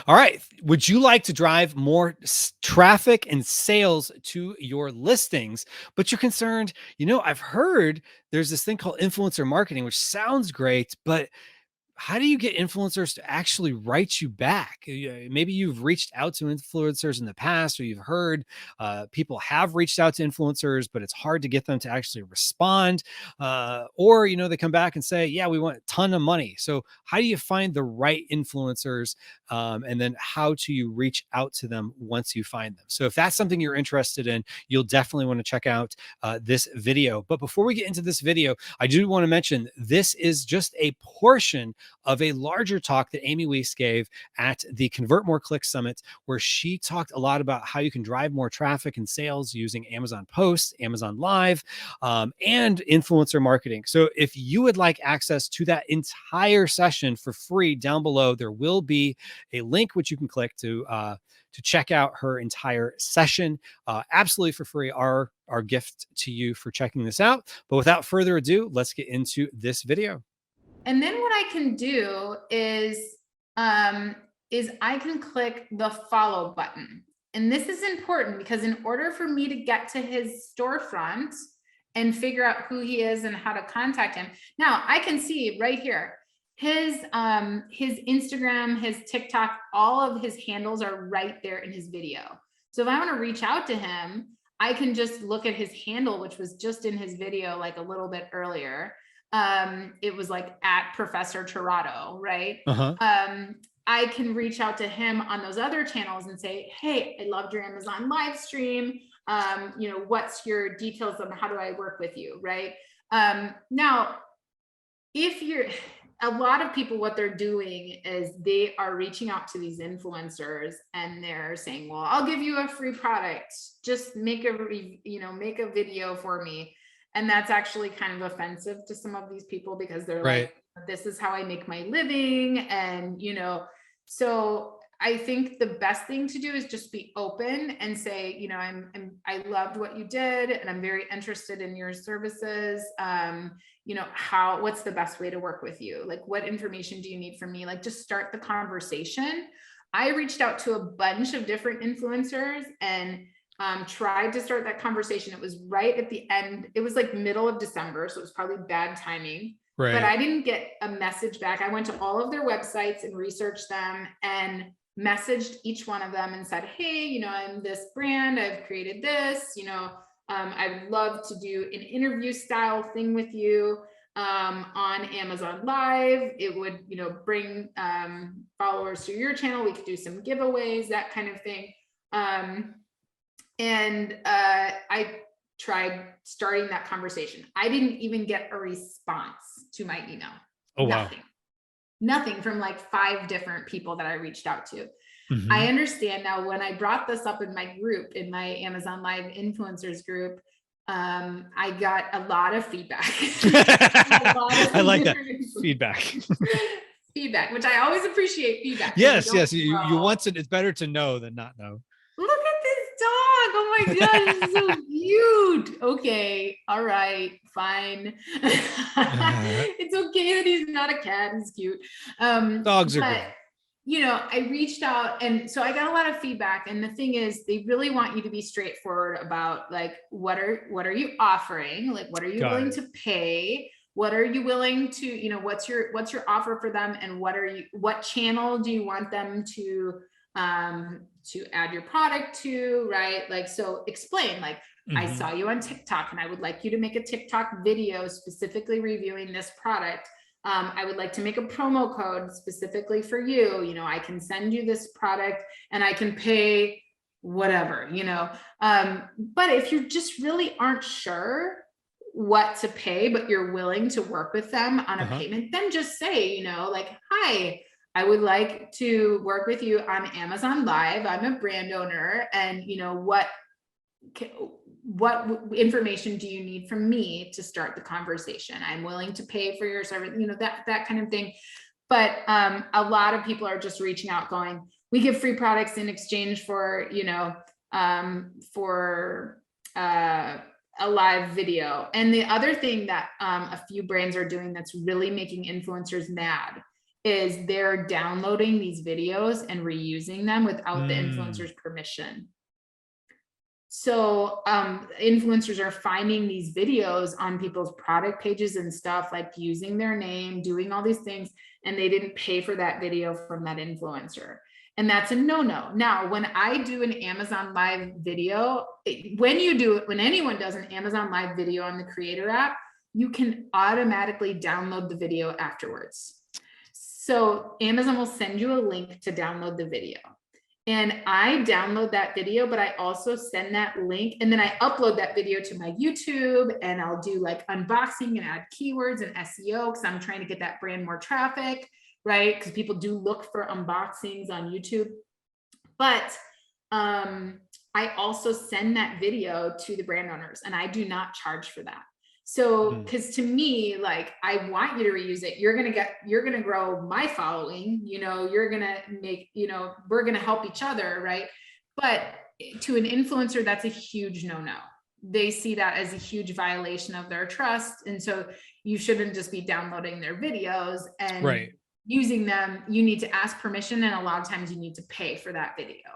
All right. Would you like to drive more traffic and sales to your listings, but you're concerned, I've heard there's this thing called influencer marketing, which sounds great, but how do you get influencers to actually write you back? Maybe you've reached out to influencers in the past, or you've heard people have reached out to influencers, but it's hard to get them to actually respond. Or, they come back and say, yeah, we want a ton of money. So how do you find the right influencers? And then how do you reach out to them once you find them? So if that's something you're interested in, you'll definitely want to check out this video. But before we get into this video, I do want to mention this is just a portion of a larger talk that Amy Weiss gave at the Convert More Clicks Summit, where she talked a lot about how you can drive more traffic and sales using Amazon Posts, Amazon Live, and influencer marketing. So if you would like access to that entire session for free, down below, there will be a link which you can click to check out her entire session absolutely for free. Our gift to you for checking this out. But without further ado, let's get into this video. And then what I can do is I can click the follow button. And this is important because in order for me to get to his storefront and figure out who he is and how to contact him, now I can see right here, his Instagram, his TikTok, all of his handles are right there in his video. So if I want to reach out to him, I can just look at his handle, which was just in his video, like a little bit earlier. It was like at Professor Torado, right? I can reach out to him on those other channels and say, hey, I loved your Amazon live stream. What's your details on how do I work with you, right? Now, a lot of people, what they're doing is they are reaching out to these influencers and they're saying, well, I'll give you a free product. Just make a video for me. And that's actually kind of offensive to some of these people because they're like, this is how I make my living. And, so I think the best thing to do is just be open and say, I loved what you did and I'm very interested in your services. What's the best way to work with you? Like, what information do you need from me? Like, just start the conversation. I reached out to a bunch of different influencers and tried to start that conversation. It was right at the end. It was like middle of December. So it was probably bad timing, but I didn't get a message back. I went to all of their websites and researched them and messaged each one of them and said, hey, I'm this brand, I've created this, I would love to do an interview style thing with you on Amazon Live. It would, bring followers to your channel. We could do some giveaways, that kind of thing. And I tried starting that conversation. I didn't even get a response to my email. Oh, Nothing. Wow. Nothing from like 5 different people that I reached out to. I understand now when I brought this up in my group, in my Amazon Live influencers group, I got a lot of feedback. I like that feedback. Feedback, which I always appreciate feedback. Yes. You want it. It's better to know than not know. Look at this dog. Oh my God, it's so cute. Okay. All right. Fine. It's okay that he's not a cat. He's cute. Dogs are good. I reached out and so I got a lot of feedback. And the thing is, they really want you to be straightforward about like, what are you offering? Like, what are you willing to pay? What are you willing to, what's your offer for them? And what channel do you want them to add your product to, right? Like, so explain, like, I saw you on TikTok and I would like you to make a TikTok video specifically reviewing this product. I would like to make a promo code specifically for you. I can send you this product and I can pay whatever, but if you just really aren't sure what to pay, but you're willing to work with them on a payment, then just say, like, hi, I would like to work with you on Amazon Live. I'm a brand owner and what information do you need from me to start the conversation? I'm willing to pay for your service, that kind of thing. But a lot of people are just reaching out going, we give free products in exchange for, a live video. And the other thing that a few brands are doing that's really making influencers mad is they're downloading these videos and reusing them without the Mm. influencer's permission. So influencers are finding these videos on people's product pages and stuff, like using their name, doing all these things, and they didn't pay for that video from that influencer. And that's a no-no. Now, when I do an Amazon Live video, when anyone does an Amazon Live video on the Creator app, you can automatically download the video afterwards. So Amazon will send you a link to download the video. And I download that video, but I also send that link, and then I upload that video to my YouTube, and I'll do like unboxing and add keywords and SEO, because I'm trying to get that brand more traffic, right? Because people do look for unboxings on YouTube. But I also send that video to the brand owners, and I do not charge for that. So, because to me, like, I want you to reuse it. You're going to grow my following, you're going to make, we're going to help each other. Right. But to an influencer, that's a huge no-no. They see that as a huge violation of their trust. And so you shouldn't just be downloading their videos and using them. You need to ask permission. And a lot of times you need to pay for that video.